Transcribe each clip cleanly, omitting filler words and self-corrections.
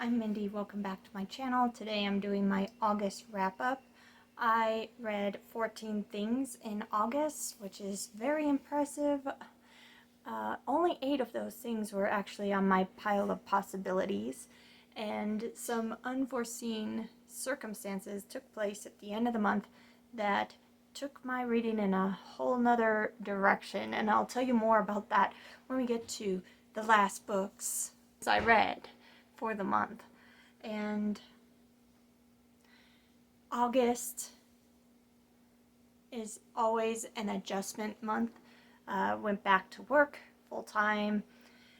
I'm Mindy. Welcome back to my channel. Today I'm doing my August wrap-up. I read 14 things in August, which is very impressive. Only 8 of those things were actually on my pile of possibilities, and some unforeseen circumstances took place at the end of the month that took my reading in a whole nother direction, and I'll tell you more about that when we get to the last books I read for the month. And August is always an adjustment month. Went back to work full time,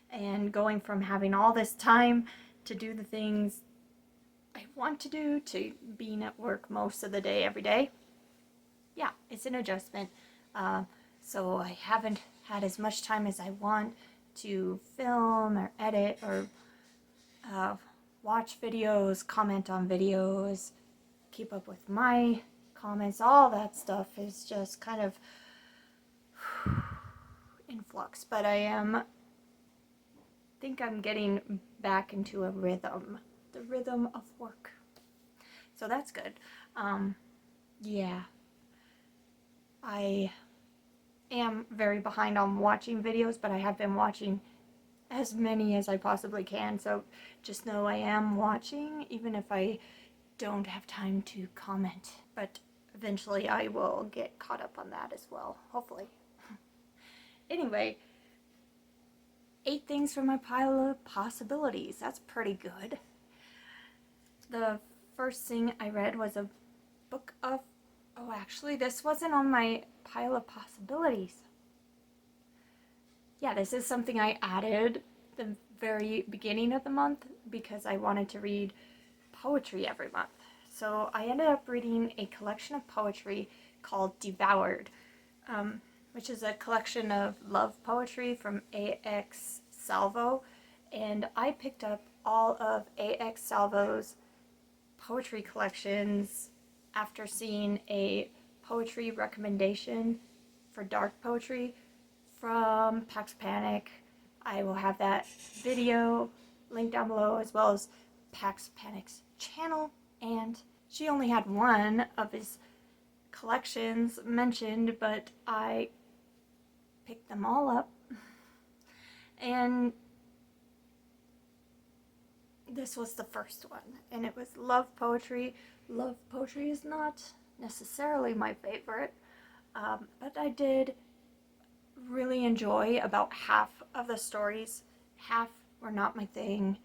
and going from having all this time to do the things I want to do to being at work most of the day every day. Yeah, it's an adjustment. So I haven't had as much time as I want to film or edit or watch videos, comment on videos, keep up with my comments. All that stuff is just kind of in flux, but I think I'm getting back into a rhythm, the rhythm of work. So that's good. Yeah, I am very behind on watching videos, but I have been watching as many as I possibly can, so just know I am watching, even if I don't have time to comment. But eventually I will get caught up on that as well, hopefully. Anyway, 8 things from my pile of possibilities. That's pretty good. The first thing I read was a book of... Oh, actually, this wasn't on my pile of possibilities. Yeah, this is something I added the very beginning of the month because I wanted to read poetry every month. So I ended up reading a collection of poetry called Devoured, which is a collection of love poetry from A.X. Salvo, and I picked up all of A.X. Salvo's poetry collections after seeing a poetry recommendation for dark poetry from Pax Panic. I will have that video linked down below, as well as Pax Panic's channel, and she only had one of his collections mentioned, but I picked them all up, and this was the first one, and it was love poetry. Love poetry is not necessarily my favorite, but I did really enjoy about half of the stories. Half were not my thing.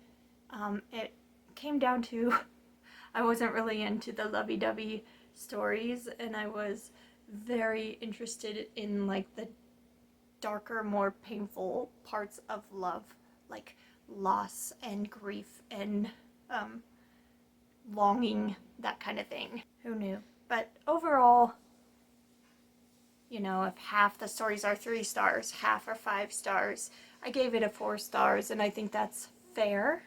It came down to I wasn't really into the lovey-dovey stories, and I was very interested in like the darker, more painful parts of love, like loss and grief and longing, that kind of thing. Who knew? But overall, you know, if half the stories are 3 stars, half are 5 stars, I gave it a 4 stars, and I think that's fair.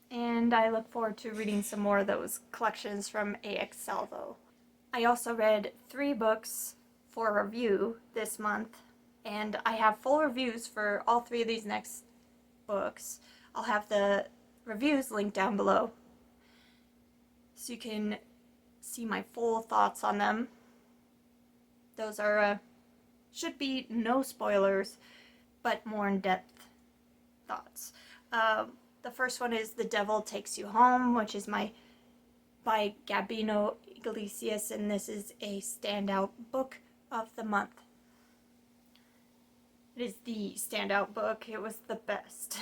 And I look forward to reading some more of those collections from A.X. Salvo. I also read 3 books for review this month, and I have full reviews for all 3 of these next books. I'll have the reviews linked down below, so you can see my full thoughts on them. Those are, should be no spoilers, but more in-depth thoughts. The first one is The Devil Takes You Home, which is by Gabino, Igesias, and this is a standout book of the month. It is the standout book. It was the best.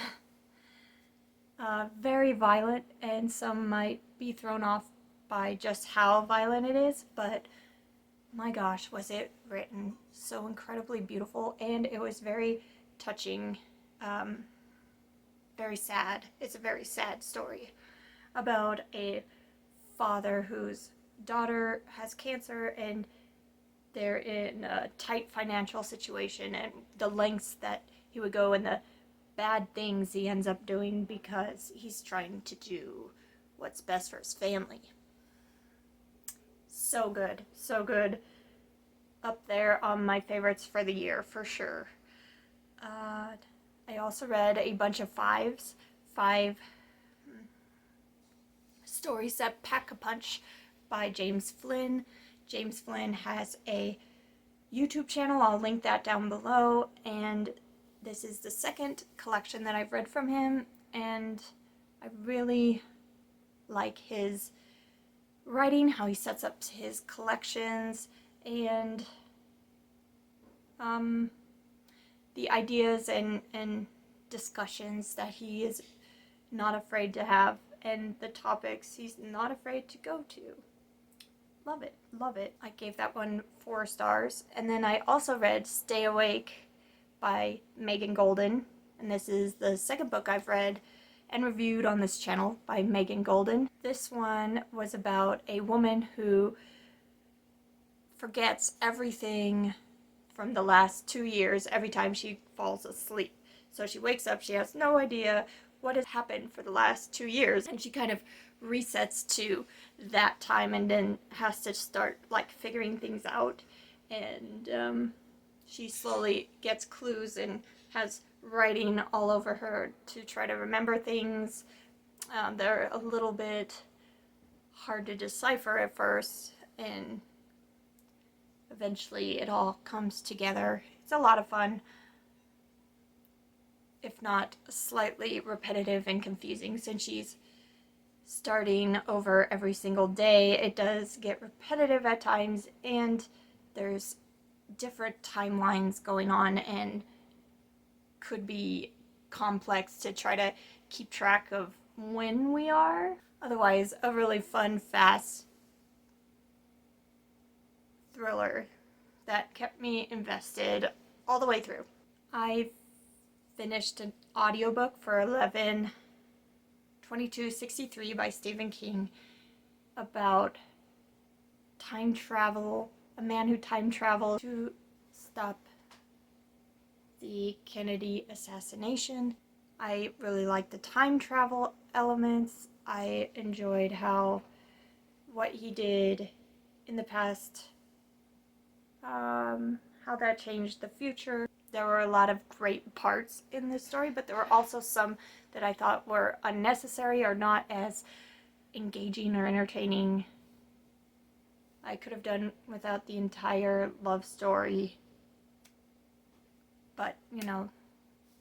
Very violent, and some might be thrown off by just how violent it is, but my gosh, was it written so incredibly beautiful, and it was very touching, very sad. It's a very sad story about a father whose daughter has cancer, and they're in a tight financial situation, and the lengths that he would go and the bad things he ends up doing because he's trying to do what's best for his family. So good, so good. Up there on my favorites for the year, for sure. I also read a bunch of 5s. 5 story set Pack-a-Punch by James Flynn. James Flynn has a YouTube channel. I'll link that down below. And this is the second collection that I've read from him. And I really like his writing, how he sets up his collections, and the ideas and discussions that he is not afraid to have, and the topics he's not afraid to go to. Love it, love it. I gave that one 4 stars. And then I also read Stay Awake by Megan Goldin, and this is the second book I've read and reviewed on this channel by Megan Goldin. This one was about a woman who forgets everything from the last 2 years every time she falls asleep. So she wakes up, she has no idea what has happened for the last 2 years, and she kind of resets to that time and then has to start like figuring things out. And she slowly gets clues and has writing all over her to try to remember things. They're a little bit hard to decipher at first, and eventually it all comes together. It's a lot of fun, if not slightly repetitive and confusing, since she's starting over every single day. It does get repetitive at times, and there's different timelines going on, and could be complex to try to keep track of when we are. Otherwise, a really fun, fast thriller that kept me invested all the way through. I finished an audiobook for 11/22/63 by Stephen King about time travel, a man who time traveled to stop the Kennedy assassination. I really liked the time travel elements. I enjoyed what he did in the past, how that changed the future. There were a lot of great parts in this story, but there were also some that I thought were unnecessary or not as engaging or entertaining. I could have done without the entire love story, but you know,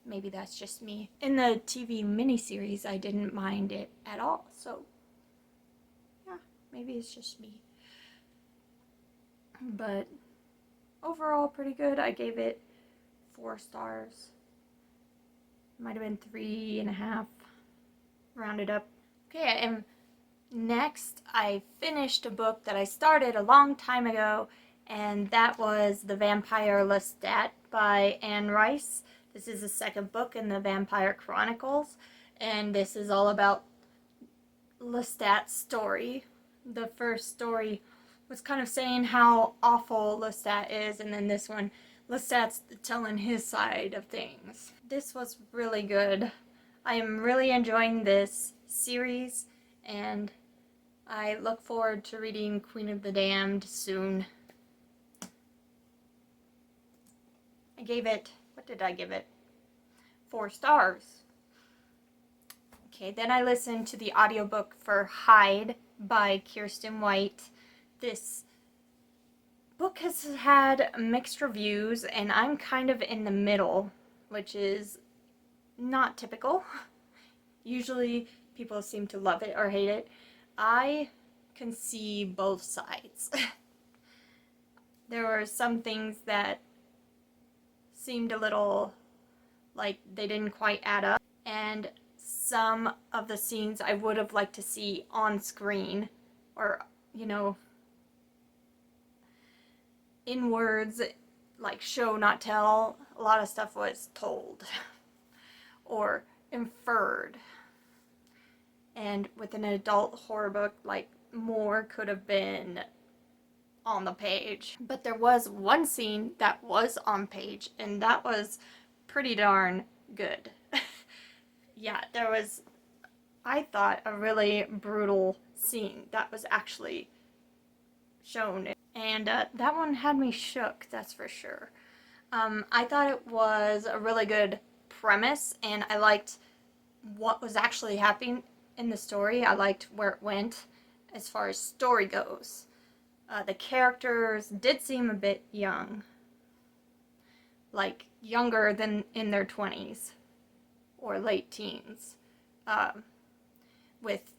maybe that's just me. In the TV miniseries, I didn't mind it at all, so yeah, maybe it's just me. But overall, pretty good. I gave it 4 stars. Might have been 3.5, rounded up. Okay, and next I finished a book that I started a long time ago, and that was The Vampire Lestat by Anne Rice. This is the second book in the Vampire Chronicles, and this is all about Lestat's story. The first story was kind of saying how awful Lestat is, and then this one, Lestat's telling his side of things. This was really good. I am really enjoying this series, and I look forward to reading Queen of the Damned soon. I gave it, what did I give it? 4 stars. Okay, then I listened to the audiobook for Hyde by Kiersten White. This book has had mixed reviews, and I'm kind of in the middle, which is not typical. Usually people seem to love it or hate it. I can see both sides. There were some things that seemed a little like they didn't quite add up, and some of the scenes I would have liked to see on screen, or, you know, in words, like show not tell. A lot of stuff was told or inferred, and with an adult horror book, like, more could have been on the page. But there was one scene that was on page, and that was pretty darn good. Yeah, there was, I thought, a really brutal scene that was actually shown, and that one had me shook, that's for sure. I thought it was a really good premise, and I liked what was actually happening in the story. I liked where it went as far as story goes. The characters did seem a bit young. Like, younger than in their 20s or late teens. With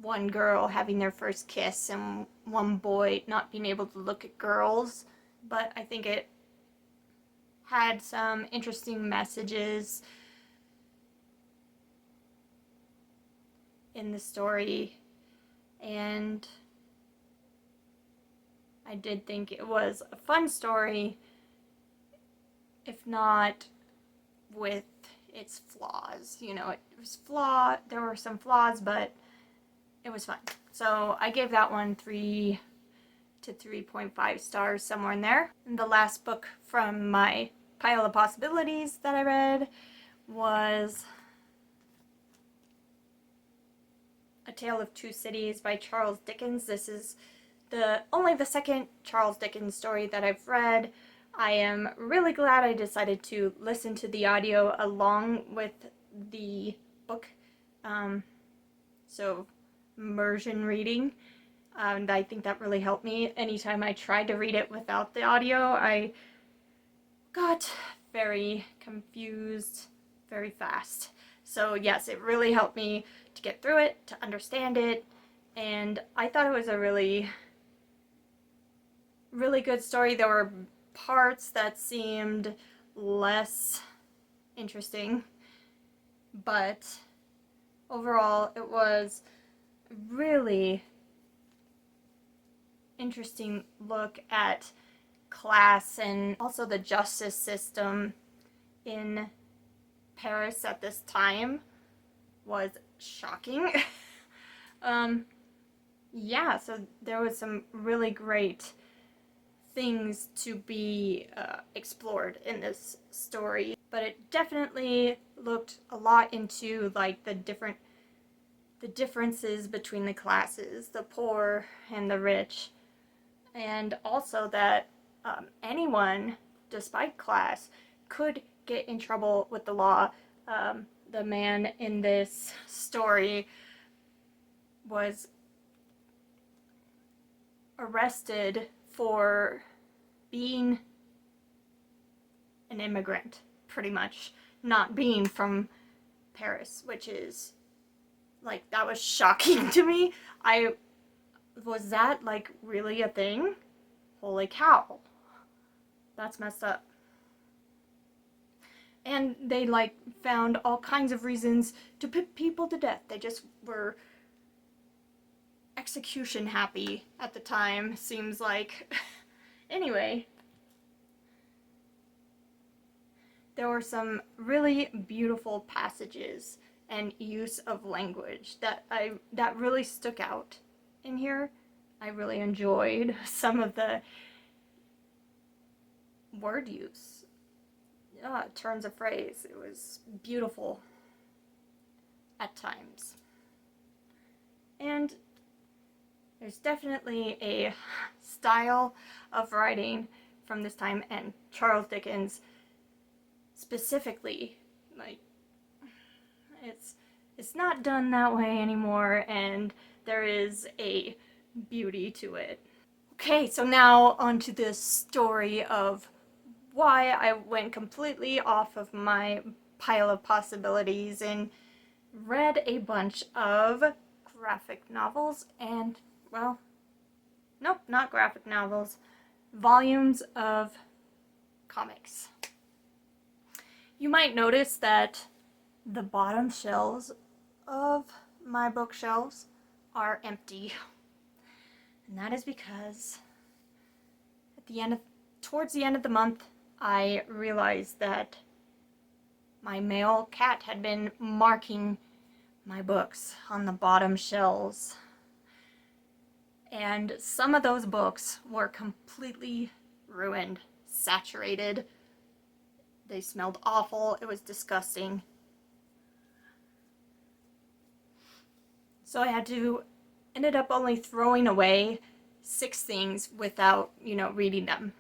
one girl having their first kiss and one boy not being able to look at girls. But I think it had some interesting messages in the story, and I did think it was a fun story, if not with its flaws. You know, it was flawed, there were some flaws, but it was fun. So I gave that one 3 to 3.5 stars, somewhere in there. And the last book from my pile of possibilities that I read was A Tale of Two Cities by Charles Dickens. This is only the second Charles Dickens story that I've read. I am really glad I decided to listen to the audio along with the book. So immersion reading. And I think that really helped me. Anytime I tried to read it without the audio, I got very confused very fast. So yes, it really helped me to get through it, to understand it, and I thought it was a really, really good story. There were parts that seemed less interesting, but overall it was really interesting look at class and also the justice system in Paris at this time. Was shocking. Yeah, so there was some really great things to be explored in this story, but it definitely looked a lot into like the differences between the classes, the poor and the rich, and also that anyone, despite class, could get in trouble with the law. The man in this story was arrested for being an immigrant, pretty much, not being from Paris, which is, like, that was shocking to me. Was that, like, really a thing? Holy cow. That's messed up. And they, like, found all kinds of reasons to put people to death. They just were execution happy at the time, seems like. Anyway, there were some really beautiful passages and use of language that really stuck out in here. I really enjoyed some of the word use. Turns of phrase. It was beautiful at times. And there's definitely a style of writing from this time, and Charles Dickens specifically, like, it's not done that way anymore, and there is a beauty to it. Okay, so now onto the story of why I went completely off of my pile of possibilities and read a bunch of graphic novels and, well, nope, not graphic novels, volumes of comics. You might notice that the bottom shelves of my bookshelves are empty. And that is because towards the end of the month, I realized that my male cat had been marking my books on the bottom shelves. And some of those books were completely ruined, saturated. They smelled awful. It was disgusting. So I ended up only throwing away 6 things without, reading them.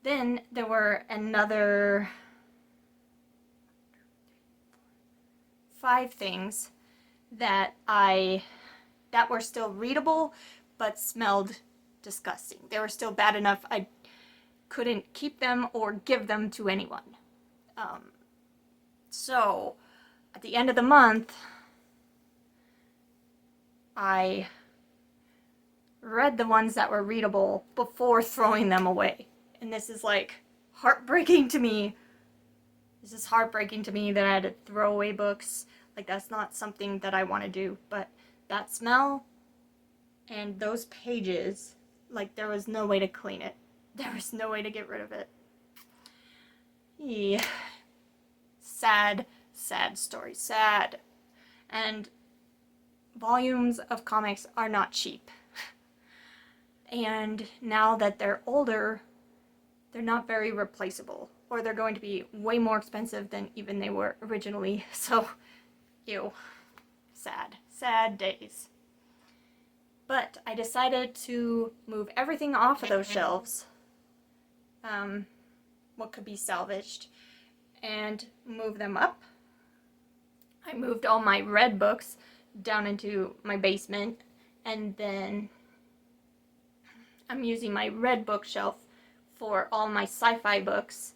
Then there were another 5 things that were still readable but smelled disgusting. They were still bad enough I couldn't keep them or give them to anyone. So at the end of the month, I read the ones that were readable before throwing them away. And this is like heartbreaking to me. This is heartbreaking to me that I had to throw away books. Like, that's not something that I want to do. But that smell and those pages, like, there was no way to clean it. There was no way to get rid of it. Yeah. Sad, sad story. Sad. And volumes of comics are not cheap. And now that they're older, they're not very replaceable. Or they're going to be way more expensive than even they were originally. So, ew. Sad. Sad days. But I decided to move everything off of those shelves. What could be salvaged. And move them up. I moved all my red books down into my basement. And then I'm using my red bookshelf for all my sci-fi books.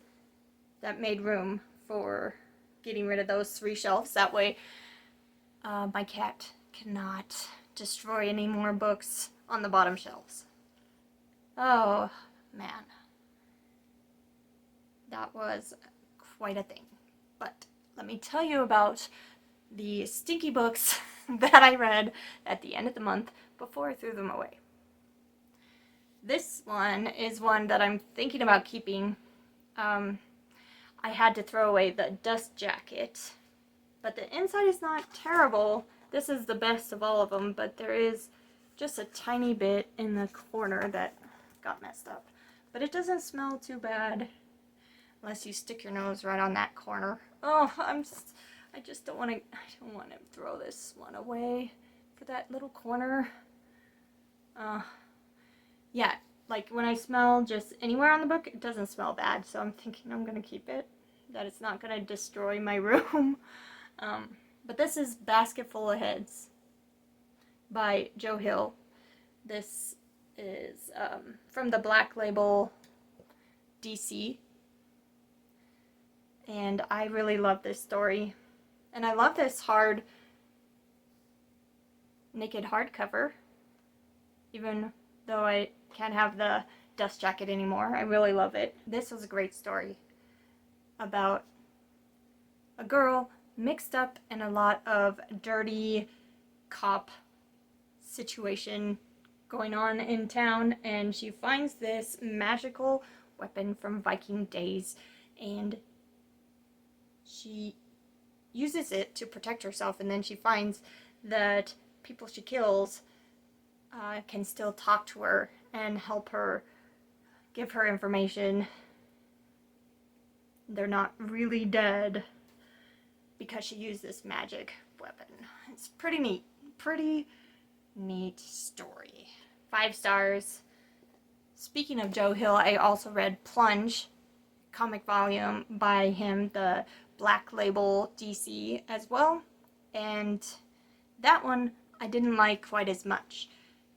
That made room for getting rid of those 3 shelves. That way my cat cannot destroy any more books on the bottom shelves. Oh, man. That was quite a thing. But let me tell you about the stinky books that I read at the end of the month before I threw them away. This one is one that I'm thinking about keeping. I had to throw away the dust jacket, but the inside is not terrible. This is the best of all of them, but there is just a tiny bit in the corner that got messed up. But it doesn't smell too bad unless you stick your nose right on that corner. Oh, I just don't want to throw this one away for that little corner. Yeah, like when I smell just anywhere on the book, it doesn't smell bad, so I'm thinking I'm going to keep it, that it's not going to destroy my room. But this is Basketfull of Heads by Joe Hill. This is from the Black Label DC. And I really love this story. And I love this naked hardcover. Even though I can't have the dust jacket anymore. I really love it. This was a great story about a girl mixed up in a lot of dirty cop situation going on in town, and she finds this magical weapon from Viking days, and she uses it to protect herself, and then she finds that people she kills can still talk to her and help her, give her information. They're not really dead because she used this magic weapon. It's pretty neat story. 5 stars. Speaking of Joe Hill, I also read Plunge, comic volume by him, the Black Label DC as well, and that one I didn't like quite as much.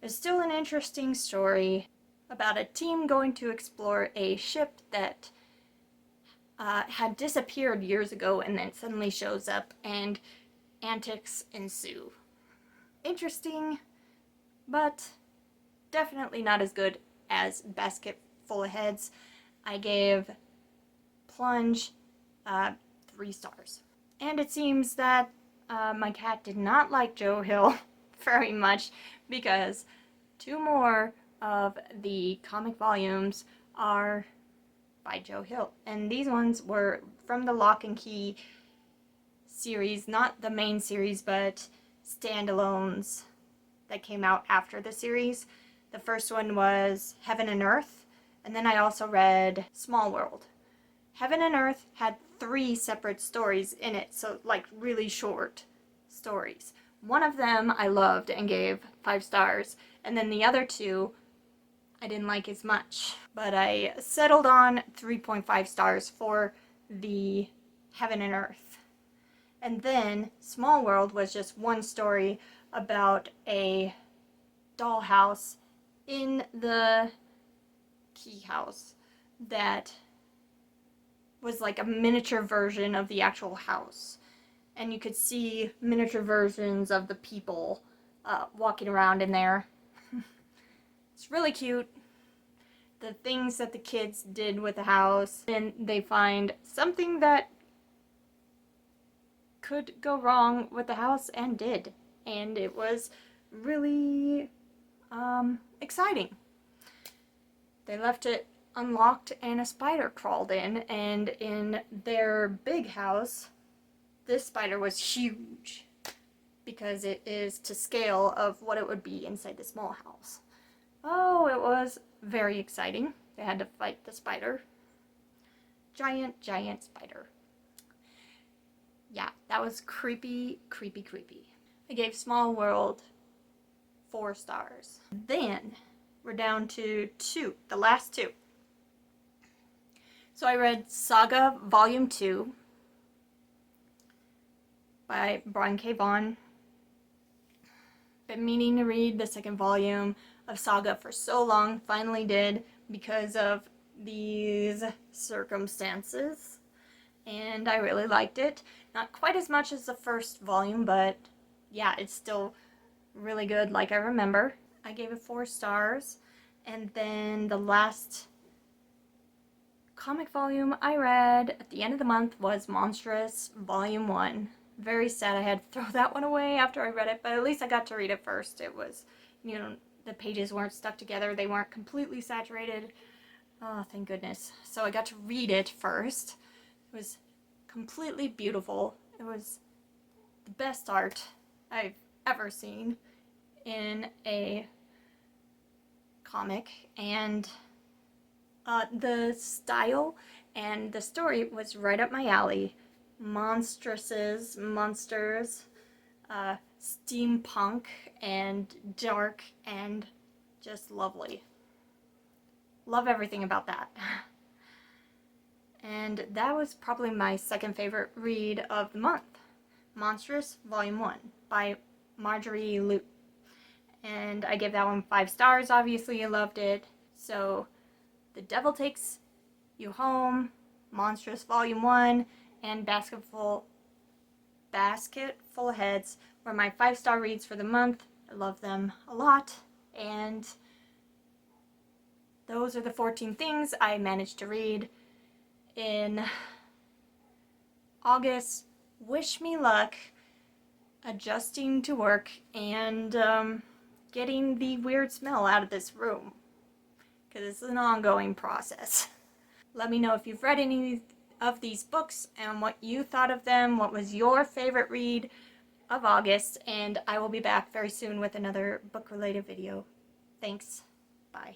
It's still an interesting story about a team going to explore a ship that had disappeared years ago and then suddenly shows up, and antics ensue. Interesting, but definitely not as good as Basketfull of Heads. I gave Plunge 3 stars. And it seems that my cat did not like Joe Hill very much, because 2 more of the comic volumes are by Joe Hill. And these ones were from the Lock and Key series, not the main series, but standalones that came out after the series. The first one was Heaven and Earth, and then I also read Small World. Heaven and Earth had 3 separate stories in it, so like really short stories. One of them I loved and gave 5 stars, and then the other 2 I didn't like as much. But I settled on 3.5 stars for the Heaven and Earth. And then Small World was just one story about a dollhouse in the key house that was like a miniature version of the actual house. And you could see miniature versions of the people walking around in there. It's really cute. The things that the kids did with the house, and they find something that could go wrong with the house and did. And it was really exciting. They left it unlocked and a spider crawled in, and in their big house, this spider was huge because it is to scale of what it would be inside the small house. Oh, it was very exciting. They had to fight the spider. Giant, giant spider. Yeah, that was creepy, creepy, creepy. I gave Small World 4 stars. Then we're down to 2, the last 2. So I read Saga Volume 2 by Brian K. Vaughn. Been meaning to read the second volume of Saga for so long, finally did because of these circumstances, and I really liked it. Not quite as much as the first volume, but yeah, it's still really good like I remember. I gave it 4 stars, and then the last comic volume I read at the end of the month was Monstrous Volume One. Very sad I had to throw that one away after I read it, but at least I got to read it first. It was, you know, the pages weren't stuck together. They weren't completely saturated. Oh, thank goodness. So I got to read it first. It was completely beautiful. It was the best art I've ever seen in a comic, and the style and the story was right up my alley. Monsters, steampunk, and dark, and just lovely. Love everything about that. And that was probably my second favorite read of the month. Monstrous Volume 1 by Marjorie Liu. And I gave that one 5 stars, obviously I loved it. So, The Devil Takes You Home, Monstrous Volume 1, and Basketfull Heads were my 5-star reads for the month. I love them a lot, and those are the 14 things I managed to read in August. Wish me luck adjusting to work and getting the weird smell out of this room, because it's an ongoing process. Let me know if you've read any of these books and what you thought of them, what was your favorite read of August, and I will be back very soon with another book-related video. Thanks. Bye.